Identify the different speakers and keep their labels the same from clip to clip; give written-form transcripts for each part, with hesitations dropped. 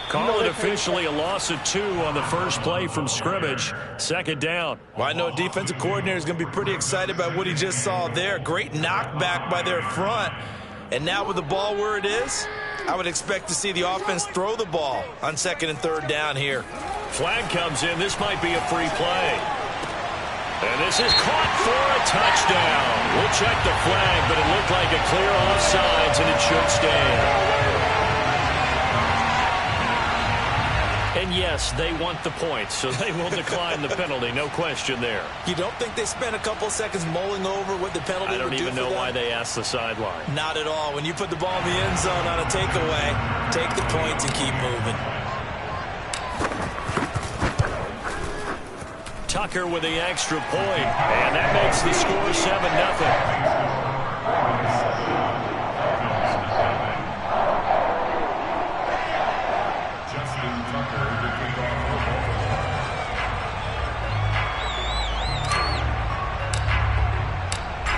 Speaker 1: Call it officially a loss of 2 on the first play from scrimmage. Second down.
Speaker 2: Well, I know a defensive coordinator is going to be pretty excited about what he just saw there. Great knockback by their front. And now with the ball where it is, I would expect to see the offense throw the ball on 2nd and 3rd down here.
Speaker 1: Flag comes in. This might be a free play. And this is caught for a touchdown. We'll check the flag, but it looked like a clear offsides, and it should stand. And yes, they want the points, so they will decline the penalty. No question there.
Speaker 2: You don't think they spent a couple seconds mulling over what the penalty would do for them?
Speaker 1: I don't even know why they asked the sideline.
Speaker 2: Not at all. When you put the ball in the end zone on a takeaway, take the points and keep moving.
Speaker 1: Tucker with the extra point, and that makes the score 7-0.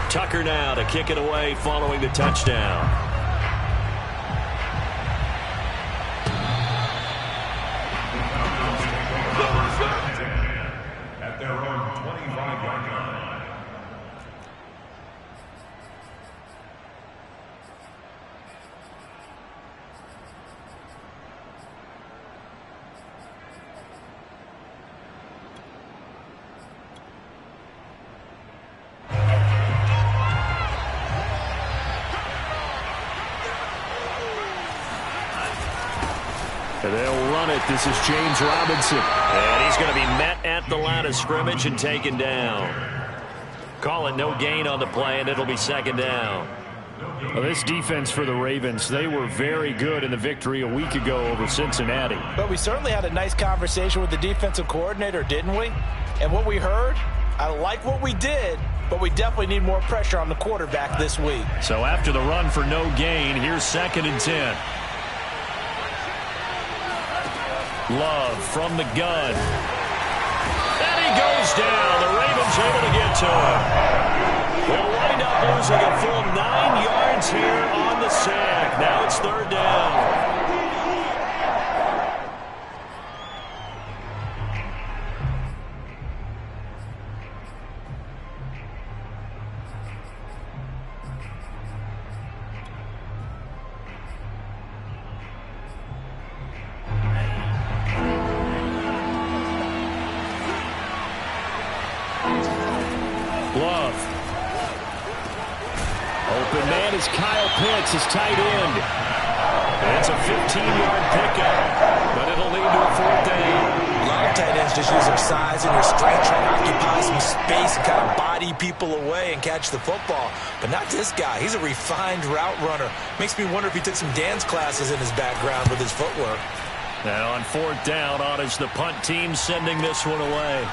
Speaker 1: Tucker now to kick it away following the touchdown.
Speaker 3: At their own 25-yard line.
Speaker 1: And they'll run it. This is James Robinson. And he's going to be met at the line of scrimmage and taken down. Call it no gain on the play, and it'll be 2nd down.
Speaker 4: Well, this defense for the Ravens, they were very good in the victory a week ago over Cincinnati.
Speaker 5: But we certainly had a nice conversation with the defensive coordinator, didn't we? And what we heard, I like what we did, but we definitely need more pressure on the quarterback this week.
Speaker 1: So after the run for no gain, here's 2nd and 10. Love from the gun. And he goes down. The Ravens able to get to him. They'll wind up losing a full 9 yards here on the sack. Now it's 3rd down. Love. Open man is Kyle Pitts, his tight end. And it's a 15-yard pickup, but it'll lead to a 4th down.
Speaker 2: A lot of tight ends just use their size and their strength, trying to occupy some space and kind of body people away and catch the football. But not this guy. He's a refined route runner. Makes me wonder if he took some dance classes in his background with his footwork.
Speaker 1: Now on 4th down, on is the punt team sending this one away.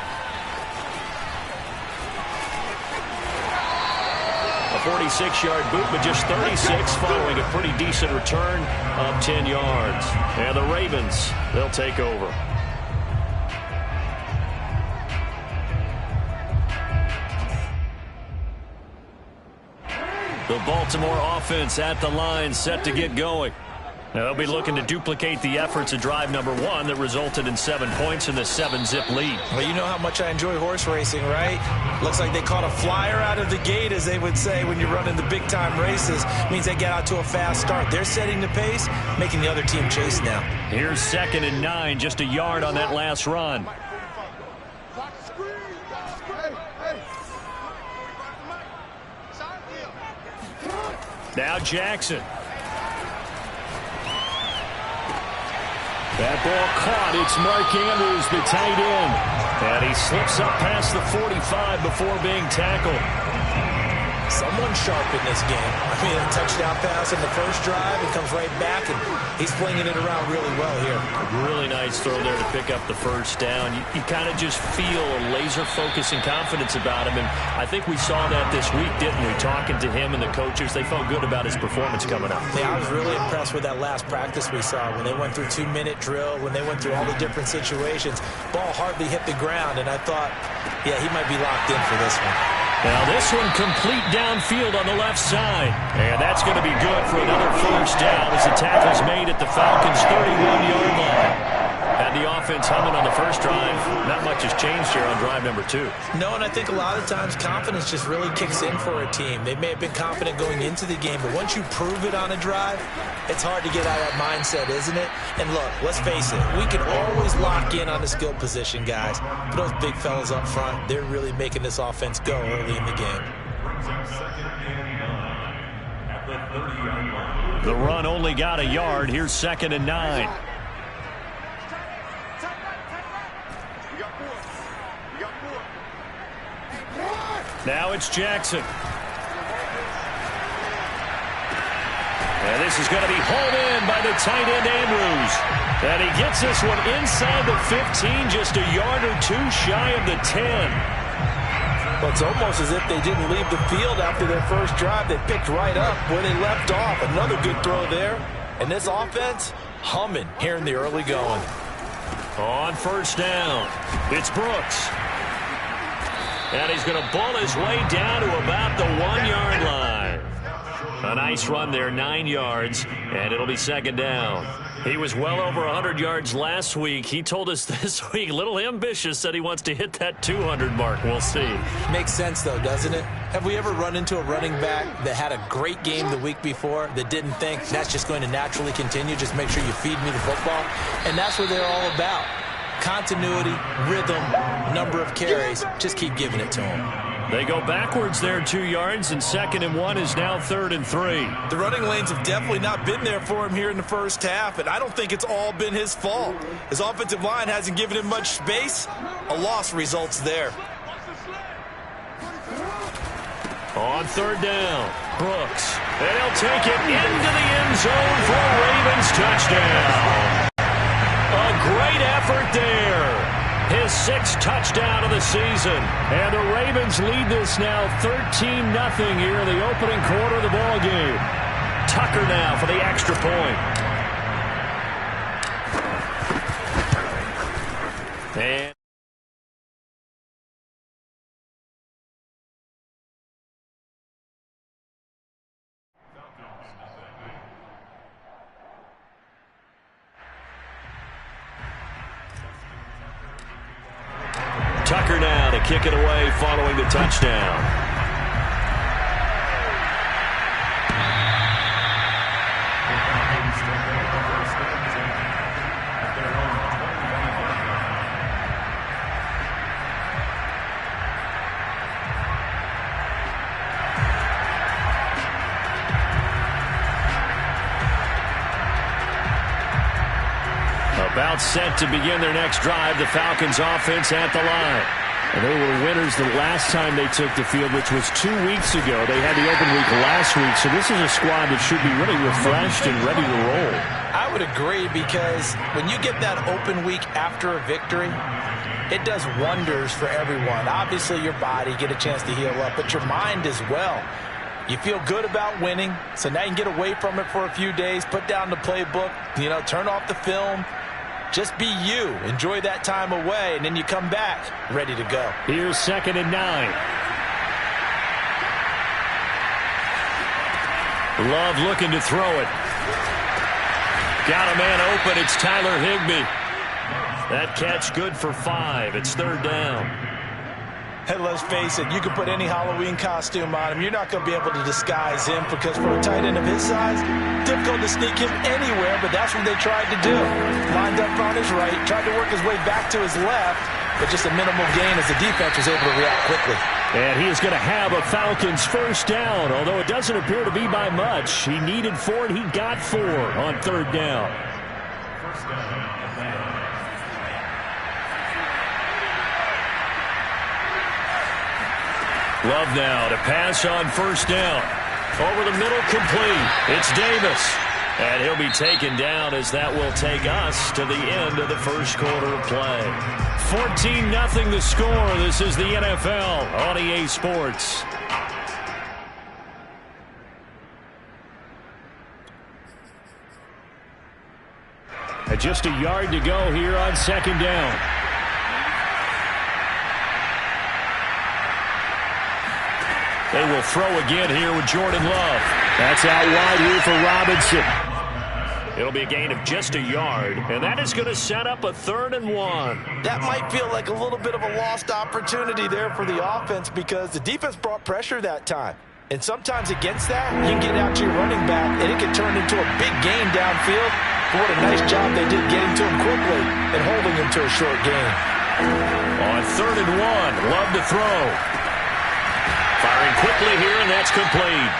Speaker 1: A 46-yard boot, but just 36 following a pretty decent return of 10 yards. And the Ravens, they'll take over. The Baltimore offense at the line, set to get going. Now they'll be looking to duplicate the efforts of drive number 1 that resulted in 7 points in the 7-zip lead.
Speaker 2: Well, you know how much I enjoy horse racing, right? Looks like they caught a flyer out of the gate, as they would say when you're running the big-time races. Means they get out to a fast start. They're setting the pace, making the other team chase now.
Speaker 1: Here's 2nd and 9, just a yard on that last run. Now Jackson. That ball caught. It's Mark Andrews, the tight end. And he slips up past the 45 before being tackled.
Speaker 2: Someone sharp in this game. I mean, a touchdown pass in the first drive, and comes right back, and he's flinging it around really well here.
Speaker 1: Really nice throw there to pick up the first down. You kind of just feel a laser focus and confidence about him, and I think we saw that this week, didn't we? Talking to him and the coaches, they felt good about his performance coming up.
Speaker 2: Yeah, I was really impressed with that last practice we saw when they went through 2-minute drill, when they went through all the different situations. Ball hardly hit the ground, and I thought, yeah, he might be locked in for this one.
Speaker 1: Now this one complete downfield on the left side. And that's going to be good for another first down as the tackle's made at the Falcons' 31-yard line. much has changed here on drive number 2.
Speaker 5: No, and I think a lot of times confidence just really kicks in for a team. They may have been confident going into the game, but once you prove it on a drive, it's hard to get out of that mindset, isn't it? And look, let's face it, we can always lock in on the skill position, guys. But those big fellas up front, they're really making this offense go early in the game.
Speaker 1: The run only got a yard. Here's 2nd and 9. Now it's Jackson. And this is going to be hauled in by the tight end Andrews. And he gets this one inside the 15, just a yard or 2 shy of the 10.
Speaker 5: Well, it's almost as if they didn't leave the field after their first drive. They picked right up where they left off. Another good throw there. And this offense, humming here in the early going.
Speaker 1: On 1st down, it's Brooks. And he's going to ball his way down to about the 1-yard line. A nice run there, 9 yards, and it'll be 2nd down. He was well over 100 yards last week. He told us this week, a little ambitious, said he wants to hit that 200 mark. We'll see.
Speaker 5: Makes sense, though, doesn't it? Have we ever run into a running back that had a great game the week before that didn't think that's just going to naturally continue? Just make sure you feed me the football. And that's what they're all about. Continuity, rhythm, number of carries. Just keep giving it to them.
Speaker 1: They go backwards there 2 yards, and 2nd and 1 is now 3rd and 3.
Speaker 5: The running lanes have definitely not been there for him here in the first half, and I don't think it's all been his fault. His offensive line hasn't given him much space. A loss results there.
Speaker 1: On 3rd down, Brooks. And he'll take it into the end zone for a Ravens touchdown. A great effort there. His 6th touchdown of the season. And the Ravens lead this now 13-0 here in the opening quarter of the ball game. Tucker now for the extra point. And Tucker now to kick it away following the touchdown. About set to begin their next drive, the Falcons offense at the line. And they were winners the last time they took the field, which was 2 weeks ago. They had the open week last week, so this is a squad that should be really refreshed and ready to roll.
Speaker 5: I would agree, because when you get that open week after a victory, it does wonders for everyone. Obviously, your body, get a chance to heal up, but your mind as well. You feel good about winning, so now you can get away from it for a few days, put down the playbook, turn off the film. Just be you. Enjoy that time away, and then you come back ready to go.
Speaker 1: Here's 2nd and 9. Love looking to throw it. Got a man open. It's Tyler Higbee. That catch good for 5. It's 3rd down.
Speaker 5: Hey, let's face it, you can put any Halloween costume on him. You're not going to be able to disguise him, because for a tight end of his size, difficult to sneak him anywhere, but that's what they tried to do. Lined up on his right, tried to work his way back to his left, but just a minimal gain as the defense was able to react quickly.
Speaker 1: And he is going to have a Falcons 1st down, although it doesn't appear to be by much. He needed 4, and he got 4 on 3rd down. Love now to pass on 1st down. Over the middle, complete. It's Davis. And he'll be taken down, as that will take us to the end of the first quarter of play. 14-0 the score. This is the NFL on EA Sports. Just a yard to go here on 2nd down. They will throw again here with Jordan Love. That's out wide here for Robinson.
Speaker 4: It'll be a gain of just a yard, and that is going to set up a 3rd and 1.
Speaker 5: That might feel like a little bit of a lost opportunity there for the offense because the defense brought pressure that time. And sometimes against that, you can get out to your running back, and it can turn into a big gain downfield. But what a nice job they did getting to him quickly and holding him to a short gain.
Speaker 1: On 3rd and 1, Love to throw. Firing quickly here, and that's complete.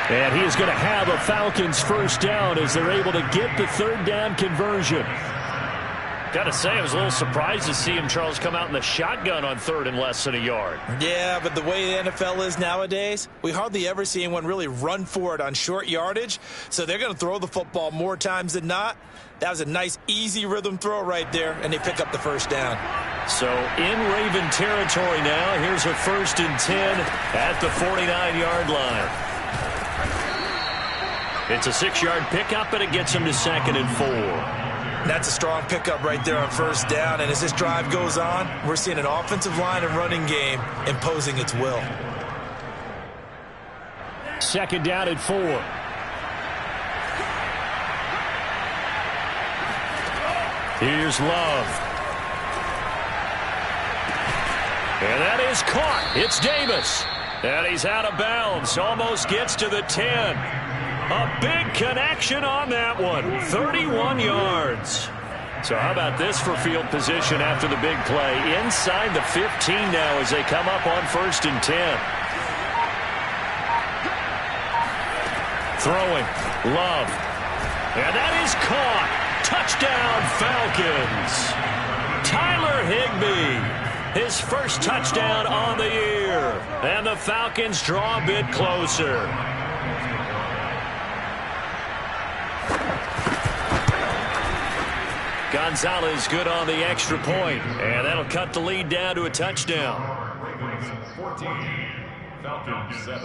Speaker 4: And he is going to have a Falcons first down as they're able to get the 3rd down conversion. Got to say, I was a little surprised to see him, Charles, come out in the shotgun on 3rd and less than a yard.
Speaker 5: Yeah, but the way the NFL is nowadays, we hardly ever see anyone really run for it on short yardage. So they're going to throw the football more times than not. That was a nice, easy rhythm throw right there, and they pick up the first down.
Speaker 1: So in Raven territory now, here's a 1st and 10 at the 49-yard line. It's a 6-yard pickup, and it gets him to 2nd and 4.
Speaker 5: That's a strong pickup right there on first down. And as this drive goes on, we're seeing an offensive line and running game imposing its will.
Speaker 4: 2nd down at 4.
Speaker 1: Here's Love. And that is caught. It's Davis. And he's out of bounds. Almost gets to the 10. A big connection on that one. 31 yards. So how about this for field position after the big play? Inside the 15 now as they come up on 1st and 10. Throwing. Love. And that is caught. Touchdown, Falcons. Tyler Higbee. His first touchdown on the year. And the Falcons draw a bit closer. Gonzalez good on the extra point, and that'll cut the lead down to a touchdown.
Speaker 3: Ravens 14, Falcons 7.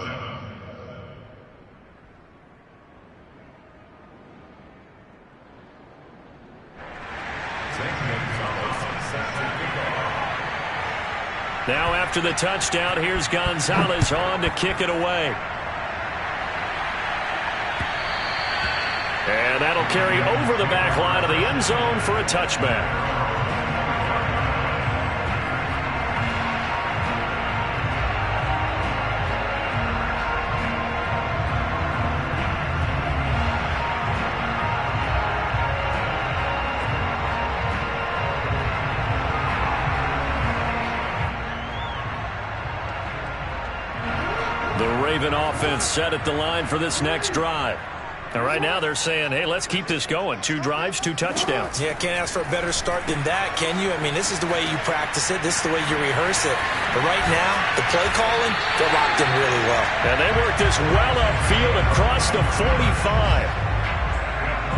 Speaker 1: Now after the touchdown, here's Gonzalez on to kick it away. And that'll carry over the back line of the end zone for a touchback. The Raven offense set at the line for this next drive. And right now they're saying, hey, let's keep this going. 2 drives, 2 touchdowns.
Speaker 5: Yeah, can't ask for a better start than that, can you? I mean, this is the way you practice it. This is the way you rehearse it. But right now, the play calling, they're locked in really well.
Speaker 1: And they work this well upfield across the 45.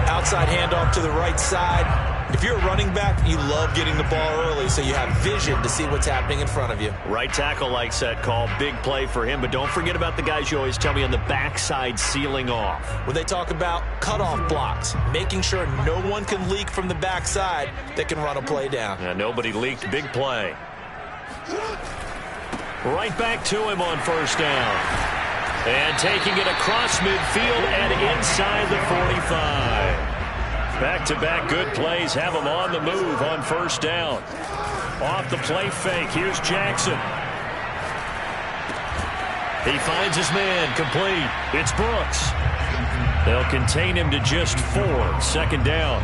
Speaker 5: Outside handoff to the right side. If you're a running back, you love getting the ball early so you have vision to see what's happening in front of you.
Speaker 1: Right tackle likes that call. Big play for him. But don't forget about the guys you always tell me on the backside sealing off.
Speaker 5: When they talk about cutoff blocks, making sure no one can leak from the backside that can run a play down.
Speaker 1: Yeah, nobody leaked. Big play. Right back to him on first down. And taking it across midfield and inside the 45. Back-to-back good plays have him on the move on first down. Off the play fake. Here's Jackson. He finds his man complete. It's Brooks. They'll contain him to just 4. 2nd down.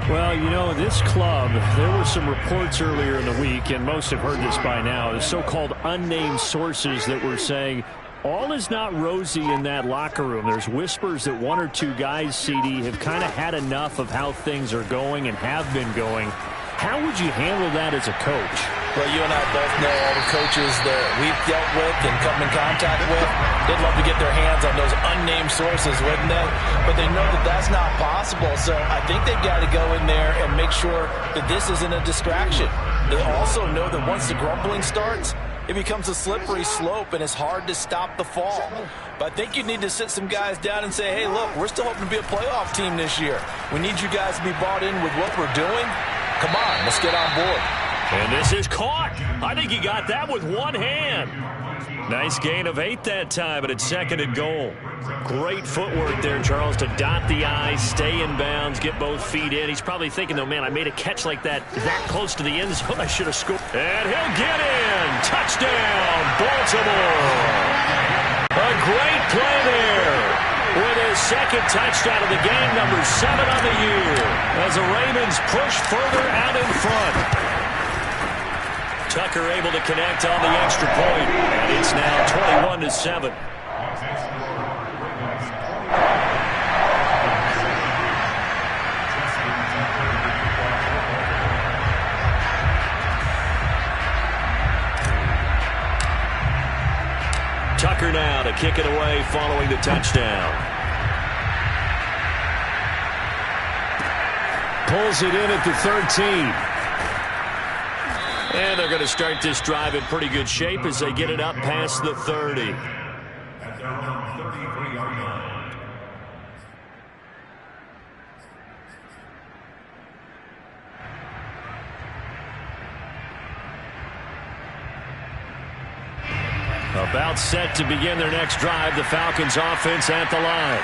Speaker 4: Well, you know, this club, there were some reports earlier in the week, and most have heard this by now, the so-called unnamed sources that were saying all is not rosy in that locker room. There's whispers that 1 or 2 guys, CD, have kind of had enough of how things are going and have been going. How would you handle that as a coach?
Speaker 5: Well, you and I both know all the coaches that we've dealt with and come in contact with. They'd love to get their hands on those unnamed sources, wouldn't they? But they know that that's not possible. So I think they've got to go in there and make sure that this isn't a distraction. They also know that once the grumbling starts, it becomes a slippery slope, and it's hard to stop the fall. But I think you need to sit some guys down and say, hey, look, we're still hoping to be a playoff team this year. We need you guys to be bought in with what we're doing. Come on, let's get on board.
Speaker 1: And this is caught. I think he got that with one hand. Nice gain of 8 that time, but it's 2nd and goal. Great footwork there, Charles, to dot the I, stay in bounds, get both feet in. He's probably thinking, though, man, I made a catch like that close to the end zone. I should have scored. And he'll get in. Touchdown, Baltimore. A great play there with his 2nd touchdown of the game, number 7 on the year, as the Ravens push further out in front. Tucker able to connect on the extra point, and it's now 21-7. Tucker now to kick it away following the touchdown.
Speaker 4: Pulls it in at the 13.
Speaker 1: And they're going to start this drive in pretty good shape as they get it up past the 30.
Speaker 3: At their own 33-yard line.
Speaker 1: About set to begin their next drive, the Falcons offense at the line.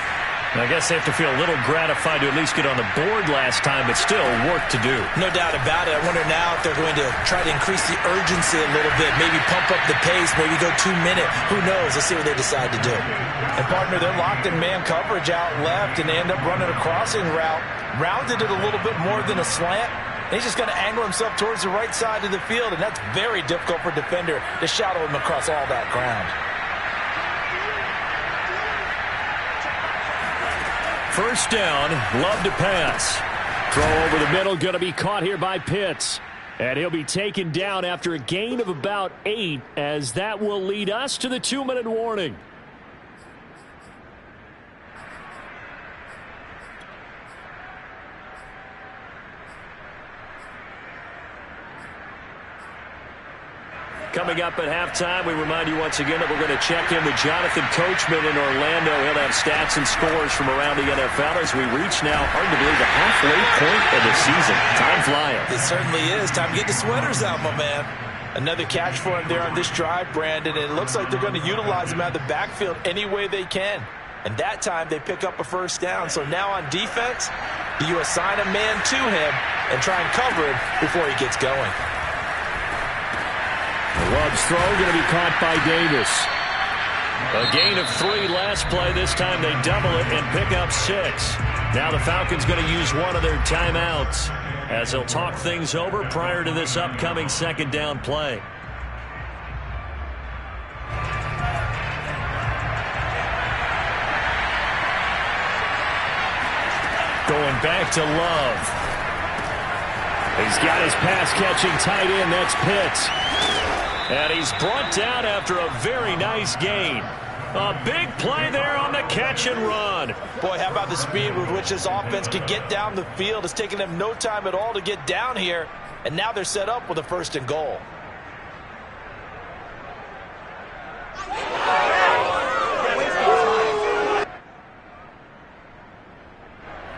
Speaker 1: I guess they have to feel a little gratified to at least get on the board last time, but still work to do.
Speaker 5: No doubt about it. I wonder now if they're going to try to increase the urgency a little bit, maybe pump up the pace, maybe go 2-minute. Who knows? Let's see what they decide to do. And, partner, they're locked in man coverage out left, and they end up running a crossing route. Rounded it a little bit more than a slant. And he's just going to angle himself towards the right side of the field, and that's very difficult for a defender to shadow him across all that ground.
Speaker 1: First down, Love to pass.
Speaker 4: Throw over the middle, going to be caught here by Pitts. And he'll be taken down after a gain of about 8, as that will lead us to the 2-minute warning.
Speaker 1: Coming up at halftime, we remind you once again that we're going to check in with Jonathan Coachman in Orlando. He'll have stats and scores from around the NFL as we reach now, hard to believe, the halfway point of the season. Time flying.
Speaker 5: It certainly is. Time to get the sweaters out, my man. Another catch for him there on this drive, Brandon. And it looks like they're going to utilize him out of the backfield any way they can. And that time they pick up a first down. So now on defense, do you assign a man to him and try and cover him before he gets going?
Speaker 4: Love's throw going to be caught by Davis.
Speaker 1: A gain of 3 last play. This time they double it and pick up 6. Now the Falcons going to use one of their timeouts as they'll talk things over prior to this upcoming 2nd down play. Going back to Love.
Speaker 4: He's got his pass-catching tight end. That's Pitts.
Speaker 1: And he's brought down after a very nice gain. A big play there on the catch and run.
Speaker 5: Boy, how about the speed with which this offense can get down the field? It's taken them no time at all to get down here. And now they're set up with a 1st and goal.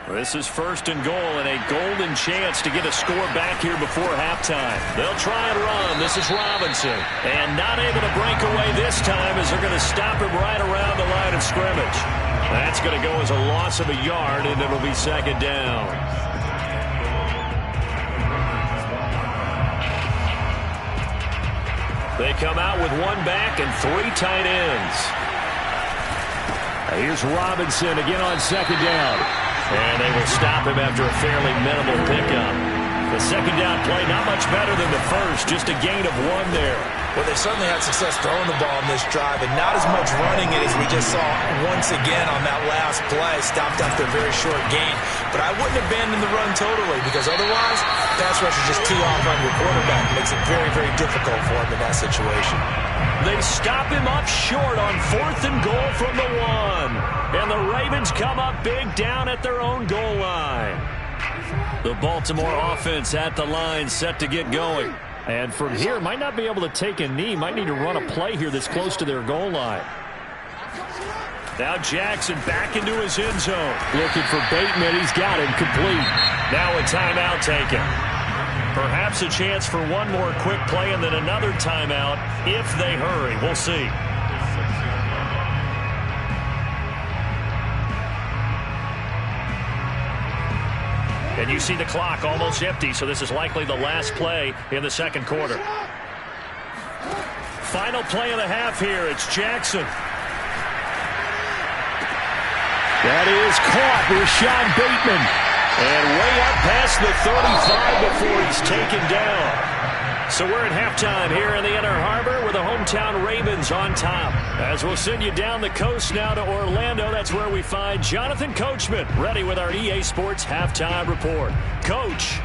Speaker 1: This is 1st and goal and a golden chance to get a score back here before halftime. They'll try and run. This is Robinson. And not able to break away this time as they're going to stop him right around the line of scrimmage. That's going to go as a loss of a yard, and it'll be 2nd down. They come out with 1 back and 3 tight ends.
Speaker 4: Here's Robinson again on 2nd down.
Speaker 1: And they will stop him after a fairly minimal pickup. The 2nd down play, not much better than the first, just a gain of 1 there.
Speaker 5: Well, they certainly had success throwing the ball in this drive, and not as much running it as we just saw once again on that last play. Stopped after a very short gain. But I wouldn't abandon the run totally, because otherwise, pass rush is just too off on your quarterback. It makes it very, very difficult for him in that situation.
Speaker 1: They stop him up short on 4th and goal from the 1. And the Ravens come up big down at their own goal line. The Baltimore offense at the line, set to get going.
Speaker 4: And from here, might not be able to take a knee. Might need to run a play here that's close to their goal line.
Speaker 1: Now Jackson back into his end zone.
Speaker 4: Looking for Bateman. He's got him complete.
Speaker 1: Now a timeout taken. Perhaps a chance for one more quick play and then another timeout if they hurry. We'll see. And you see the clock almost empty, so this is likely the last play in the second quarter. Final play of the half here. It's Jackson.
Speaker 4: That is caught. Rashad Bateman.
Speaker 1: And way up past the 35 before he's taken down. So we're at halftime here in the Inner Harbor with the hometown Ravens on top. As we'll send you down the coast now to Orlando, that's where we find Jonathan Coachman ready with our EA Sports Halftime Report. Coach.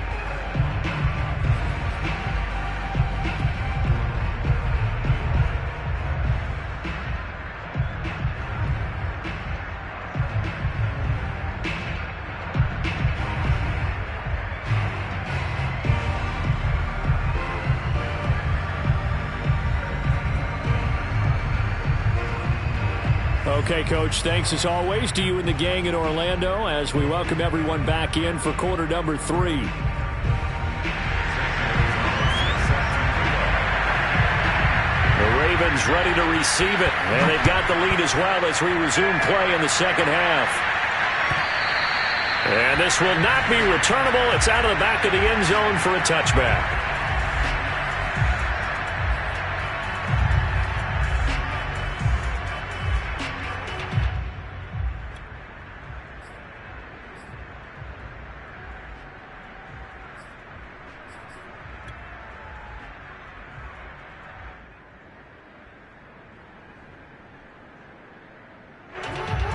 Speaker 4: Okay, Coach, thanks as always to you and the gang in Orlando as we welcome everyone back in for quarter number 3.
Speaker 1: The Ravens ready to receive it, and they've got the lead as well as we resume play in the second half. And this will not be returnable. It's out of the back of the end zone for a touchback.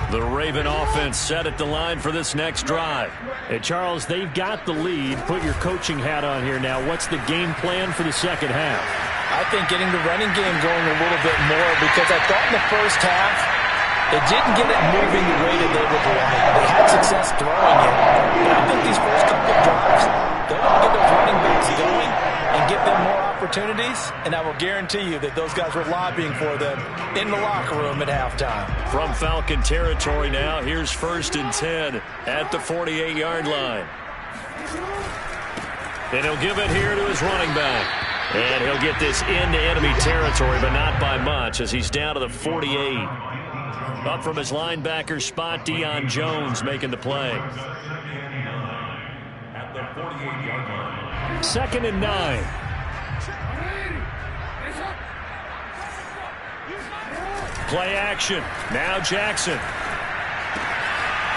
Speaker 1: The Raven offense set at the line for this next drive.
Speaker 4: Hey, Charles, they've got the lead. Put your coaching hat on here now. What's the game plan for the second half?
Speaker 5: I think getting the running game going a little bit more, because I thought in the first half they didn't get it moving the way that they would like. They had success throwing it. But I think these first couple of drives, they want to get those running backs going and give them more opportunities, and I will guarantee you that those guys were lobbying for them in the locker room at halftime.
Speaker 1: From Falcon territory now, here's 1st and 10 at the 48-yard line. And he'll give it here to his running back. And he'll get this into enemy territory, but not by much, as he's down to the 48. Up from his linebacker spot, Deion Jones making the play.
Speaker 3: At the 48-yard line.
Speaker 4: 2nd and 9.
Speaker 1: Play action. Now Jackson.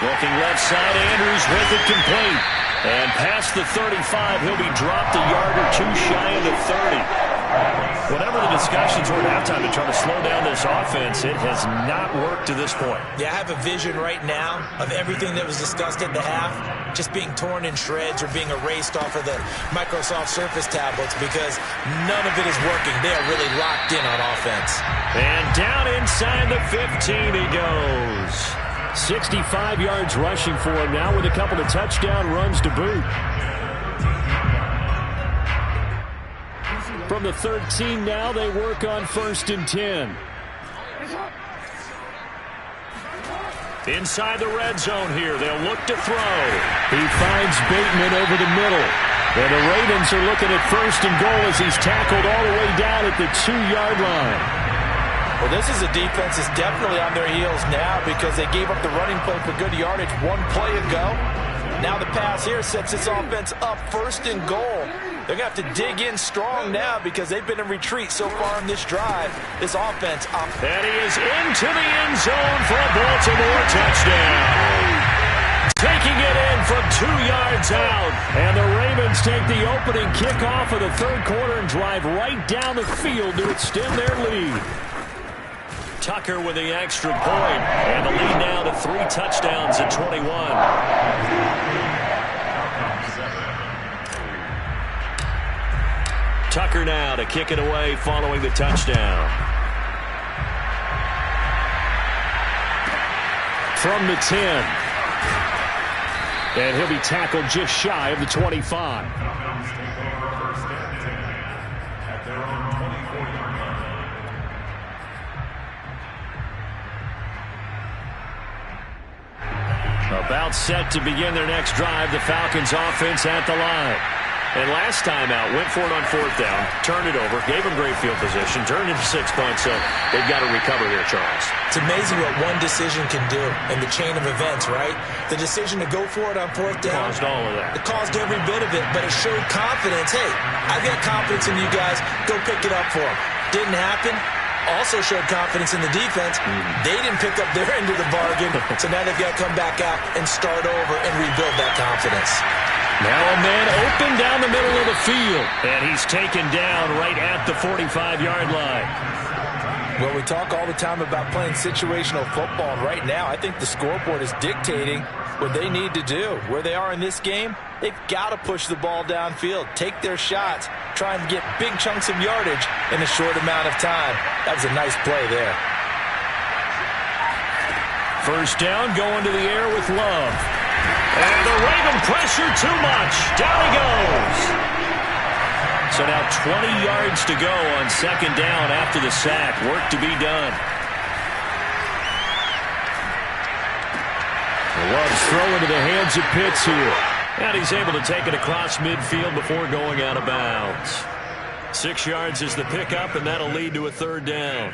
Speaker 1: Looking left side, Andrews with it complete. And past the 35, he'll be dropped a yard or two shy of the 30. Whatever the discussions were at halftime to try to slow down this offense, it has not worked to this point.
Speaker 2: Yeah, I have a vision right now of everything that was discussed at the half just being torn in shreds or being erased off of the Microsoft Surface tablets, because none of it is working. They are really locked in on offense.
Speaker 1: And down inside the 15 he goes.
Speaker 4: 65 yards rushing for him now with a couple of touchdown runs to boot. From the 13 now, they work on 1st and 10.
Speaker 1: Inside the red zone here, they'll look to throw.
Speaker 4: He finds Bateman over the middle. And the Ravens are looking at 1st and goal as he's tackled all the way down at the 2-yard line.
Speaker 5: Well, this is a defense that's definitely on their heels now, because they gave up the running play for good yardage one play ago. Now the pass here sets this offense up 1st and goal. They're going to have to dig in strong now, because they've been in retreat so far in this drive. This offense up.
Speaker 1: And he is into the end zone for a Baltimore touchdown. Taking it in from 2 yards out. And the Ravens take the opening kickoff of the third quarter and drive right down the field to extend their lead. Tucker with the extra point, and the lead now to 3 touchdowns at 21. Tucker now to kick it away following the touchdown.
Speaker 4: From the 10. And he'll be tackled just shy of the 25.
Speaker 1: About set to begin their next drive, the Falcons offense at the line.
Speaker 4: And last time out, went for it on 4th down, turned it over, gave them great field position, turned into 6 points, so they've got to recover here, Charles.
Speaker 2: It's amazing what one decision can do in the chain of events, right? The decision to go for it on 4th down.
Speaker 4: Caused all of that.
Speaker 2: It caused every bit of it, but it showed confidence. Hey, I've got confidence in you guys. Go pick it up for them. Didn't happen. Also showed confidence in the defense. They didn't pick up their end of the bargain, so now they've got to come back out and start over and rebuild that confidence.
Speaker 4: Now a man open down the middle of the field, and he's taken down right at the 45-yard line.
Speaker 5: Well, we talk all the time about playing situational football, and right now I think the scoreboard is dictating what they need to do. Where they are in this game, they've got to push the ball downfield, take their shots, try and get big chunks of yardage in a short amount of time. That was a nice play there.
Speaker 4: First down, going to the air with Love. And the Raven pressure too much. Down he goes. So now 20 yards to go on 2nd down after the sack. Work to be done. Love's throw into the hands of Pitts here. And he's able to take it across midfield before going out of bounds. 6 yards is the pickup, and that'll lead to a 3rd down.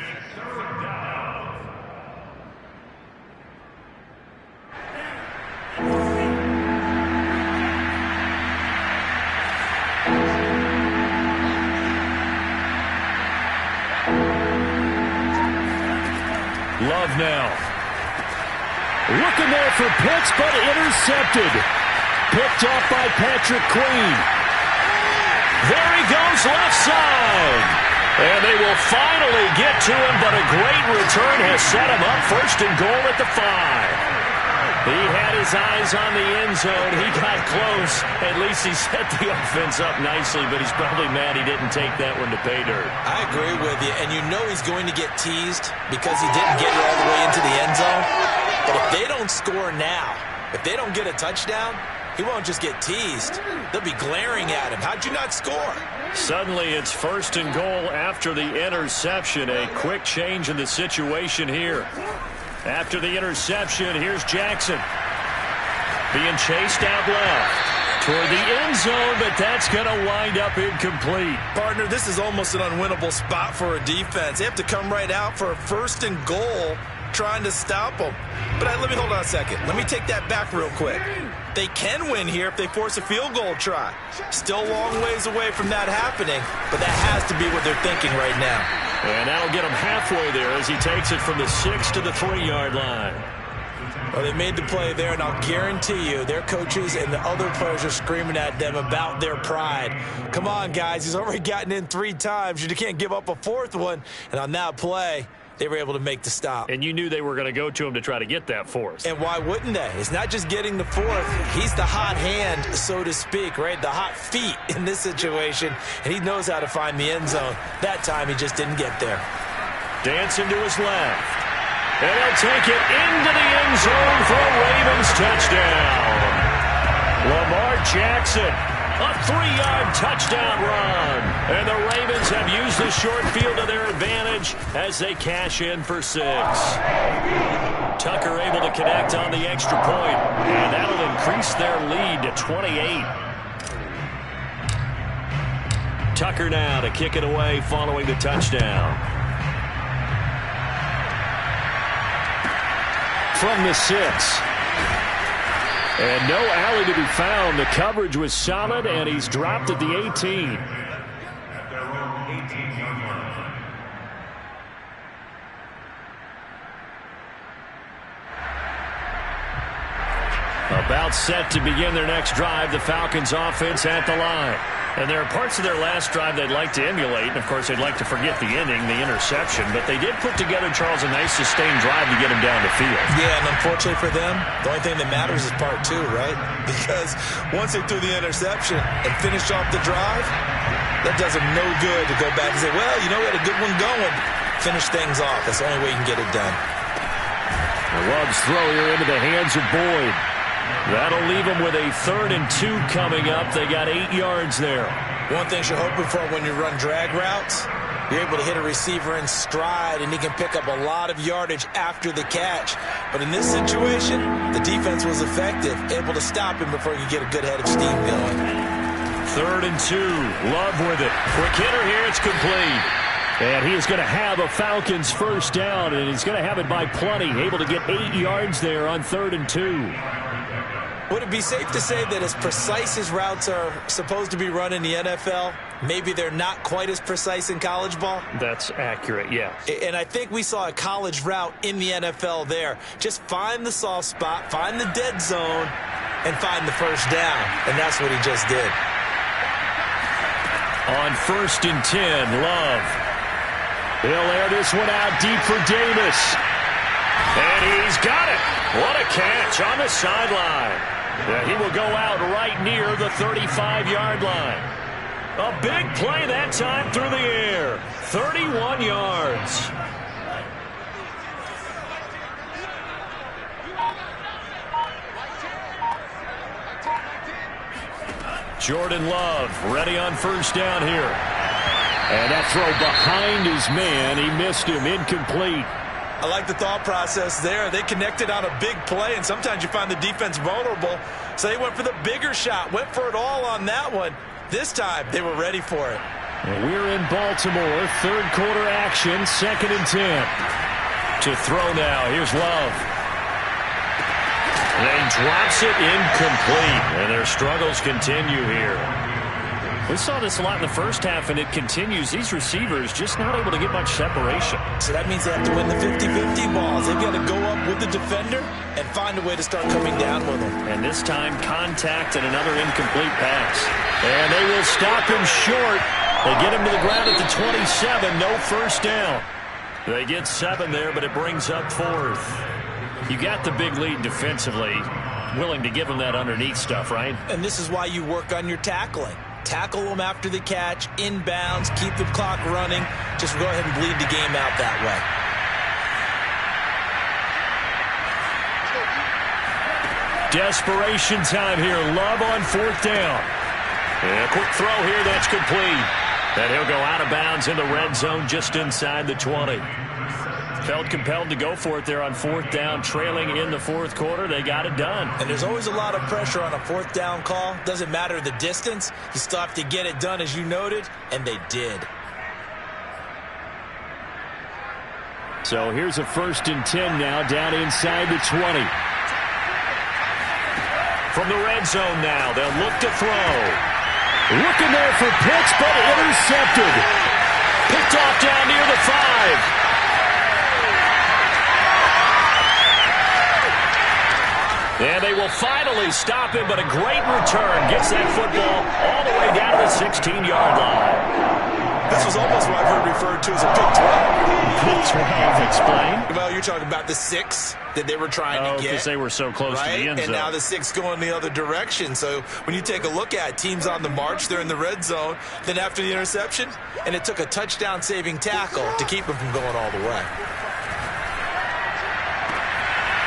Speaker 4: Love now. Looking there for Pitts, but intercepted. Picked off by Patrick Queen. There he goes, left side. And they will finally get to him, but a great return has set him up. 1st and goal at the 5. He had his eyes on the end zone. He got close. At least he set the offense up nicely, but he's probably mad he didn't take that one to pay dirt.
Speaker 2: I agree with you, and you know he's going to get teased because he didn't get it all the way into the end zone. But if they don't score now, if they don't get a touchdown, he won't just get teased. They'll be glaring at him. How'd you not score?
Speaker 4: Suddenly it's 1st and goal after the interception. A quick change in the situation here. After the interception, here's Jackson. Being chased out left toward the end zone, but that's going to wind up incomplete.
Speaker 2: Partner, this is almost an unwinnable spot for a defense. They have to come right out for a 1st and goal trying to stop them. But let me hold on a second. Let me take that back real quick. They can win here if they force a field goal try. Still a long ways away from that happening, but that has to be what they're thinking right now.
Speaker 4: And that'll get him halfway there as he takes it from the 6 to the 3-yard line.
Speaker 2: Well, they made the play there, and I'll guarantee you their coaches and the other players are screaming at them about their pride. Come on, guys. He's already gotten in 3 times. You can't give up a 4th one. And on that play, they were able to make the stop.
Speaker 4: And you knew they were going to go to him to try to get that 4th.
Speaker 2: And why wouldn't they? It's not just getting the 4th. He's the hot hand, so to speak, right? The hot feet in this situation. And he knows how to find the end zone. That time, he just didn't get there.
Speaker 4: Dancing to his left. And he'll take it into the end zone for a Ravens touchdown. Lamar Jackson, a 3-yard touchdown run. And the Ravens have used the short field to their advantage as they cash in for 6. Tucker able to connect on the extra point, and that'll increase their lead to 28. Tucker now to kick it away following the touchdown. From the 6. And no alley to be found. The coverage was solid, and he's dropped at the 18. About set to begin their next drive, the Falcons offense at the line. And there are parts of their last drive they'd like to emulate. And, of course, they'd like to forget the inning, the interception. But they did put together, Charles, a nice sustained drive to get him down the field.
Speaker 2: Yeah, and unfortunately for them, the only thing that matters is part 2, right? Because once they threw the interception and finished off the drive, that does them no good to go back and say, well, you know, we had a good one going. Finish things off. That's the only way you can get it done.
Speaker 4: Love's throw here into the hands of Boyd. That'll leave them with a 3rd and 2 coming up. They got 8 yards there.
Speaker 2: One thing you're hoping for when you run drag routes, you're able to hit a receiver in stride, and he can pick up a lot of yardage after the catch. But in this situation, the defense was effective, able to stop him before he could get a good head of steam going.
Speaker 1: 3rd and 2. Love with it. Quick hitter here. It's complete.
Speaker 4: And he is going to have a Falcons first down, and he's going to have it by plenty. Able to get 8 yards there on 3rd and 2.
Speaker 5: Would it be safe to say that as precise as routes are supposed to be run in the NFL, maybe they're not quite as precise in college ball?
Speaker 4: That's accurate, yeah.
Speaker 5: And I think we saw a college route in the NFL there. Just find the soft spot, find the dead zone, and find the first down. And that's what he just did.
Speaker 1: On 1st and 10, Love. He'll air this one out deep for Davis. And he's got it. What a catch on the sideline. Yeah, he will go out right near the 35-yard line. A big play that time through the air. 31 yards. Jordan Love ready on first down here. And that throw behind his man. He missed him. Incomplete.
Speaker 5: I like the thought process there. They connected on a big play, and sometimes you find the defense vulnerable. So they went for the bigger shot, went for it all on that one. This time, they were ready for it.
Speaker 4: And we're in Baltimore. 3rd quarter action, 2nd and 10.
Speaker 1: To throw now. Here's Love. And he drops it incomplete. And their struggles continue here.
Speaker 4: We saw this a lot in the first half, and it continues. These receivers just not able to get much separation.
Speaker 5: So that means they have to win the 50-50 balls. They've got to go up with the defender and find a way to start coming down with them.
Speaker 4: And this time, contact and another incomplete pass.
Speaker 1: And they will stop him short. They get him to the ground at the 27. No first down. They get 7 there, but it brings up 4th.
Speaker 4: You got the big lead defensively. Willing to give them that underneath stuff, right?
Speaker 5: And this is why you work on your tackling. Tackle them after the catch, inbounds, keep the clock running. Just go ahead and bleed the game out that way.
Speaker 1: Desperation time here. Love on 4th down. And a quick throw here that's complete. And he'll go out of bounds in the red zone just inside the 20. Felt compelled to go for it there on 4th down, trailing in the 4th quarter. They got it done.
Speaker 5: And there's always a lot of pressure on a 4th down call. Doesn't matter the distance. You still have to get it done, as you noted, and they did.
Speaker 4: So here's a 1st and 10 now, down inside the 20.
Speaker 1: From the red zone now, they'll look to throw. Looking there for Pitts, but intercepted. Picked off down near the 5. And they will finally stop him, but a great return. Gets that football all the way down to the 16-yard line.
Speaker 5: This was almost what I've heard referred to as a Big 12.
Speaker 4: Big 12, explain.
Speaker 5: Well, you're talking about the 6 that they were trying to get.
Speaker 4: Because they were so close to the end zone.
Speaker 5: And now the 6 going the other direction. So when you take a look at teams on the march, they're in the red zone. Then after the interception, and it took a touchdown-saving tackle to keep them from going all the way.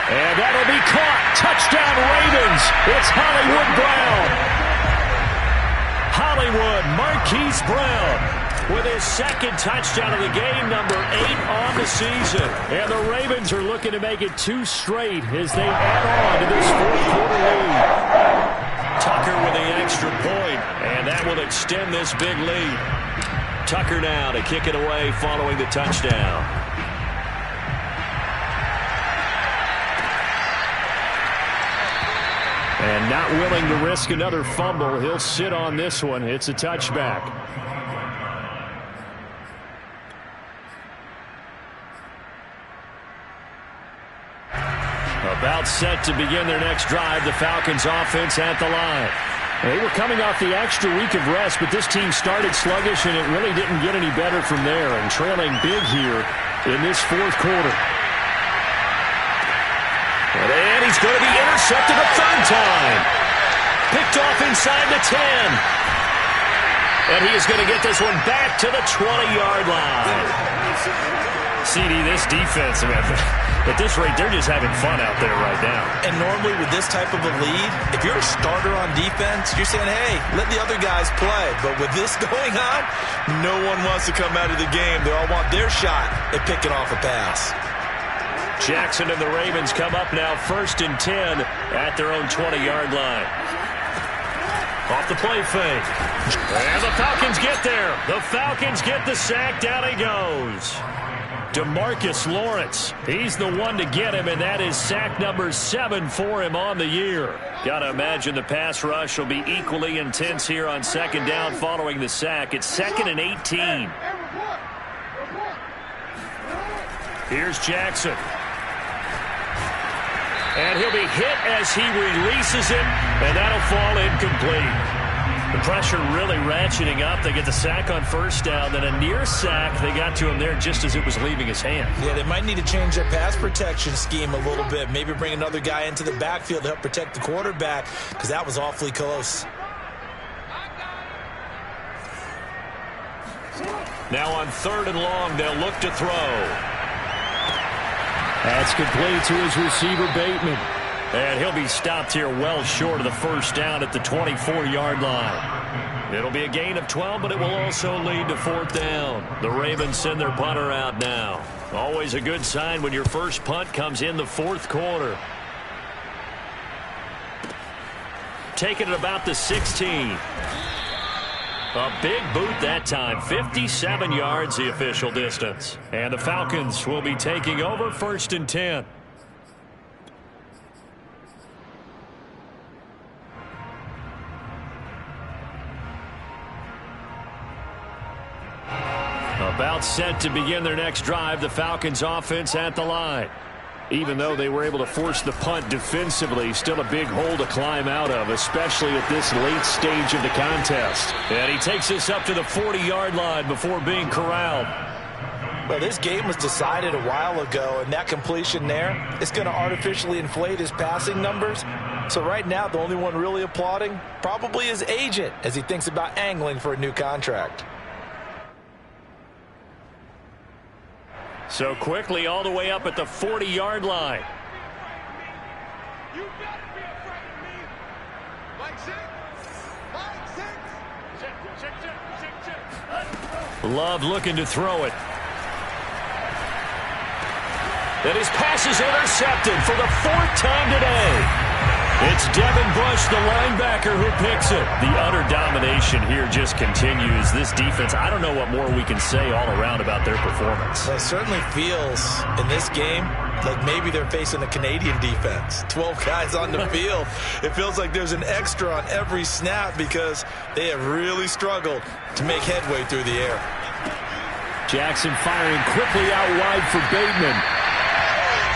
Speaker 1: And that'll be caught. Touchdown, Ravens. It's Hollywood Brown. Hollywood Marquise Brown with his 2nd touchdown of the game, number 8 on the season.
Speaker 4: And the Ravens are looking to make it 2 straight as they add on to this 4th quarter lead.
Speaker 1: Tucker with the extra point, and that will extend this big lead. Tucker now to kick it away following the touchdown.
Speaker 4: And not willing to risk another fumble. He'll sit on this one. It's a touchback.
Speaker 1: About set to begin their next drive. The Falcons offense at the line.
Speaker 4: They were coming off the extra week of rest, but this team started sluggish, and it really didn't get any better from there. And trailing big here in this 4th quarter.
Speaker 1: And he's going to be intercepted a 3rd time. Picked off inside the 10. And he is going to get this one back to the 20-yard line.
Speaker 4: CD, this defense, at this rate, they're just having fun out there right now.
Speaker 5: And normally with this type of a lead, if you're a starter on defense, you're saying, hey, let the other guys play. But with this going on, no one wants to come out of the game. They all want their shot at picking off a pass.
Speaker 1: Jackson and the Ravens come up now 1st and 10 at their own 20-yard line. Off the play fake. And the Falcons get there. The Falcons get the sack. Down he goes. DeMarcus Lawrence. He's the one to get him, and that is sack number 7 for him on the year. Got to imagine the pass rush will be equally intense here on second down following the sack. It's 2nd and 18. Here's Jackson. And he'll be hit as he releases it, and that'll fall incomplete. The pressure really ratcheting up. They get the sack on first down, then a near sack. They got to him there just as it was leaving his hand.
Speaker 5: Yeah, they might need to change their pass protection scheme a little bit. Maybe bring another guy into the backfield to help protect the quarterback, because that was awfully close.
Speaker 1: Now on 3rd and long, they'll look to throw.
Speaker 4: That's complete to his receiver, Bateman.
Speaker 1: And he'll be stopped here well short of the first down at the 24-yard line. It'll be a gain of 12, but it will also lead to 4th down. The Ravens send their punter out now. Always a good sign when your first punt comes in the 4th quarter. Taking it about the 16. A big boot that time. 57 yards the official distance. And the Falcons will be taking over 1st and 10. About set to begin their next drive, the Falcons offense at the line. Even though they were able to force the punt defensively, still a big hole to climb out of, especially at this late stage of the contest. And he takes this up to the 40-yard line before being corralled.
Speaker 5: Well, this game was decided a while ago, and that completion there is going to artificially inflate his passing numbers. So right now, the only one really applauding probably his agent as he thinks about angling for a new contract.
Speaker 1: So quickly all the way up at the 40-yard line.
Speaker 6: You gotta be afraid of me. Like six.
Speaker 1: Love looking to throw it. And his pass is intercepted for the 4th time today. It's Devin Bush, the linebacker, who picks it. The utter domination here just continues. This defense, I don't know what more we can say all around about their performance.
Speaker 5: Well, it certainly feels in this game like maybe they're facing a Canadian defense. 12 guys on the field. It feels like there's an extra on every snap because they have really struggled to make headway through the air.
Speaker 4: Jackson firing quickly out wide for Bateman.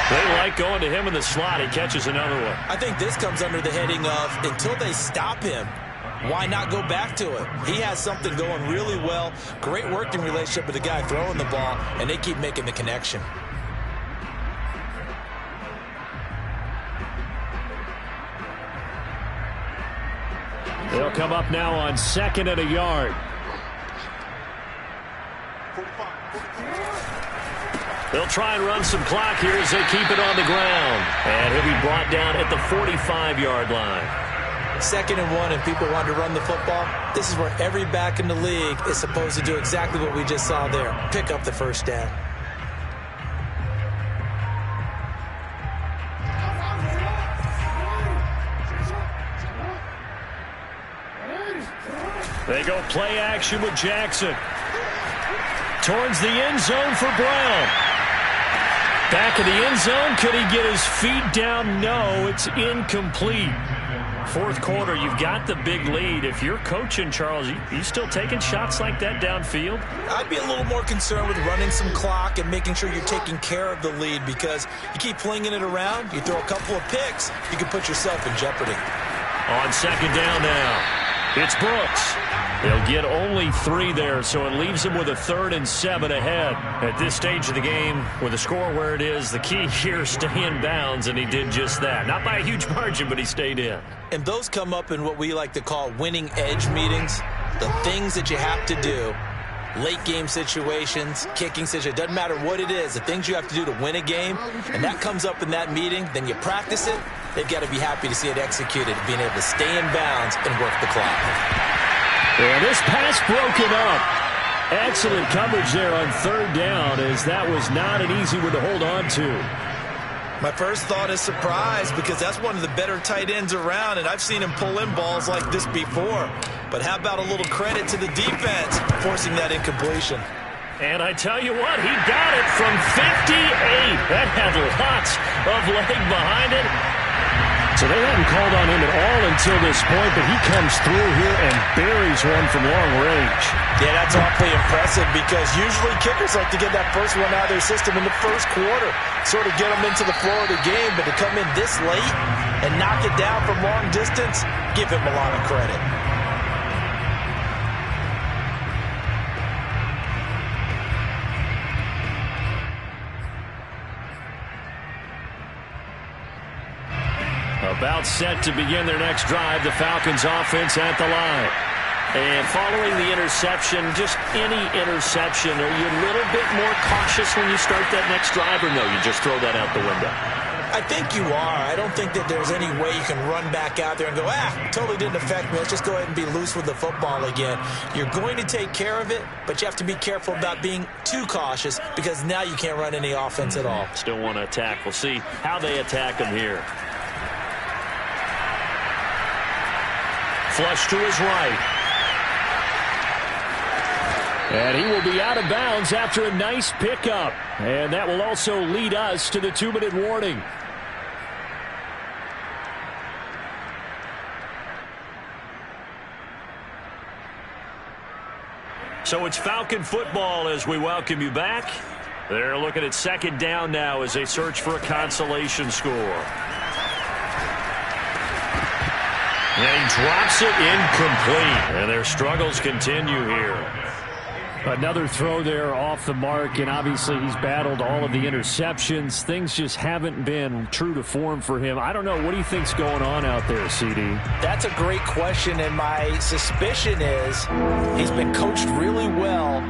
Speaker 1: They like going to him in the slot. He catches another one.
Speaker 5: I think this comes under the heading of until they stop him, why not go back to it? He has something going really well. Great working relationship with the guy throwing the ball, and they keep making the connection.
Speaker 4: They'll come up now on 2nd and a yard.
Speaker 1: They'll try and run some clock here as they keep it on the ground. And he'll be brought down at the 45-yard line.
Speaker 5: 2nd and 1, and people want to run the football. This is where every back in the league is supposed to do exactly what we just saw there. Pick up the first down.
Speaker 1: They go play action with Jackson. Towards the end zone for Brown. Back of the end zone. Could he get his feet down? No, it's incomplete. 4th quarter, you've got the big lead. If you're coaching, Charles, you still taking shots like that downfield?
Speaker 5: I'd be a little more concerned with running some clock and making sure you're taking care of the lead, because you keep flinging it around, you throw a couple of picks, you can put yourself in jeopardy.
Speaker 1: On 2nd down now, it's Brooks. They'll get only 3 there, so it leaves them with a 3rd and 7 ahead. At this stage of the game, with the score where it is, the key here is stay in bounds, and he did just that. Not by a huge margin, but he stayed in.
Speaker 5: And those come up in what we like to call winning edge meetings. The things that you have to do, late game situations, kicking situations, doesn't matter what it is, the things you have to do to win a game, and that comes up in that meeting, then you practice it. They've got to be happy to see it executed, being able to stay in bounds and work the clock.
Speaker 4: And this pass broken up. Excellent coverage there on 3rd down, as that was not an easy one to hold on to.
Speaker 2: My first thought is surprise because that's one of the better tight ends around, and I've seen him pull in balls like this before. But how about a little credit to the defense forcing that incompletion?
Speaker 4: And I tell you what, he got it from 58. That had lots of leg behind it. So they hadn't called on him at all until this point, but he comes through here and buries one from long range.
Speaker 5: Yeah, that's awfully impressive because usually kickers like to get that first one out of their system in the first quarter, sort of get them into the flow of the game, but to come in this late and knock it down from long distance, give him a lot of credit.
Speaker 4: About set to begin their next drive, the Falcons offense at the line. And following the interception, just any interception, are you a little bit more cautious when you start that next drive, or no, you just throw that out the window?
Speaker 5: I think you are. I don't think that there's any way you can run back out there and go, totally didn't affect me. Let's just go ahead and be loose with the football again. You're going to take care of it, but you have to be careful about being too cautious because now you can't run any offense at all.
Speaker 4: Still want to attack. We'll see how they attack them here. Flush to his right. And he will be out of bounds after a nice pickup. And that will also lead us to the 2-minute warning. So it's Falcon football as we welcome you back. They're looking at second down now as they search for a consolation score. And he drops it incomplete. And their struggles continue here. Another throw there off the mark, and obviously he's battled all of the interceptions. Things just haven't been true to form for him. I don't know. What do you think's going on out there, CD?
Speaker 5: That's a great question, and my suspicion is he's been coached really well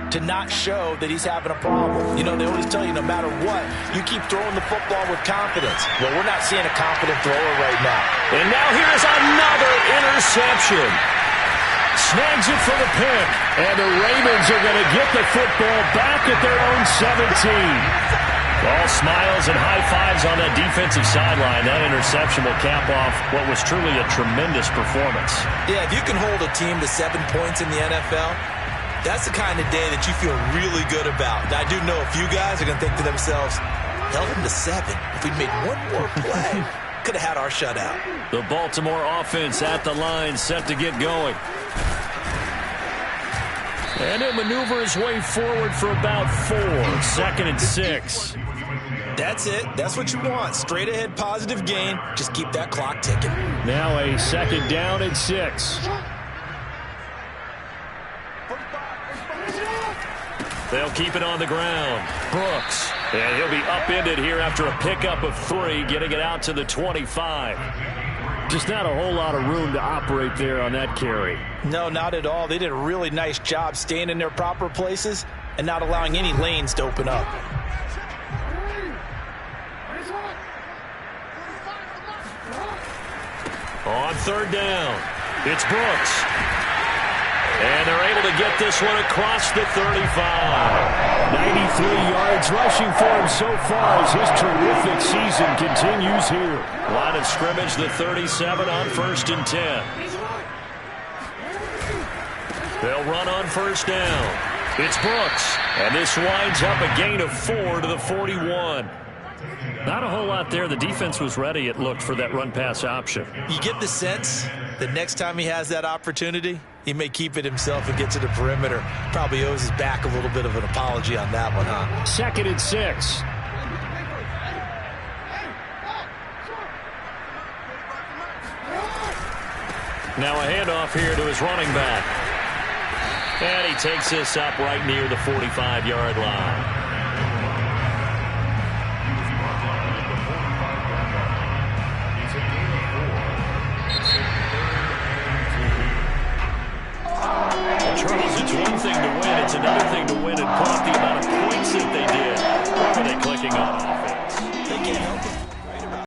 Speaker 5: to not show that he's having a problem. You know, they always tell you no matter what, you keep throwing the football with confidence. Well, we're not seeing a confident thrower right now.
Speaker 4: And now here's another interception. Snags it for the pick. And the Ravens are going to get the football back at their own 17. All smiles and high fives on that defensive sideline. That interception will cap off what was truly a tremendous performance.
Speaker 2: Yeah, if you can hold a team to 7 points in the NFL, that's the kind of day that you feel really good about. Now, I do know a few guys are going to think to themselves, held them to 7. If we'd made one more play, could have had our shutout.
Speaker 4: The Baltimore offense at the line, set to get going. And he'll maneuver his way forward for about 4. 2nd and 6.
Speaker 2: That's it. That's what you want. Straight ahead positive gain. Just keep that clock ticking.
Speaker 4: Now a 2nd down and 6. They'll keep it on the ground. Brooks. And he'll be upended here after a pickup of 3, getting it out to the 25. Just not a whole lot of room to operate there on that carry.
Speaker 5: No, not at all. They did a really nice job staying in their proper places and not allowing any lanes to open up.
Speaker 4: On 3rd down, it's Brooks. And they're able to get this one across the 35. 93 yards rushing for him so far as his terrific season continues here. Line of scrimmage, the 37 on 1st and 10. They'll run on 1st down. It's Brooks. And this winds up a gain of 4 to the 41. Not a whole lot there. The defense was ready, it looked, for that run-pass option.
Speaker 2: You get the sense that next time he has that opportunity, he may keep it himself and get to the perimeter. Probably owes his back a little bit of an apology on that one, huh?
Speaker 4: 2nd and 6. Now a handoff here to his running back. And he takes this up right near the 45-yard line. Charles, it's one thing to win. It's another thing to win and put up the amount of points that they did.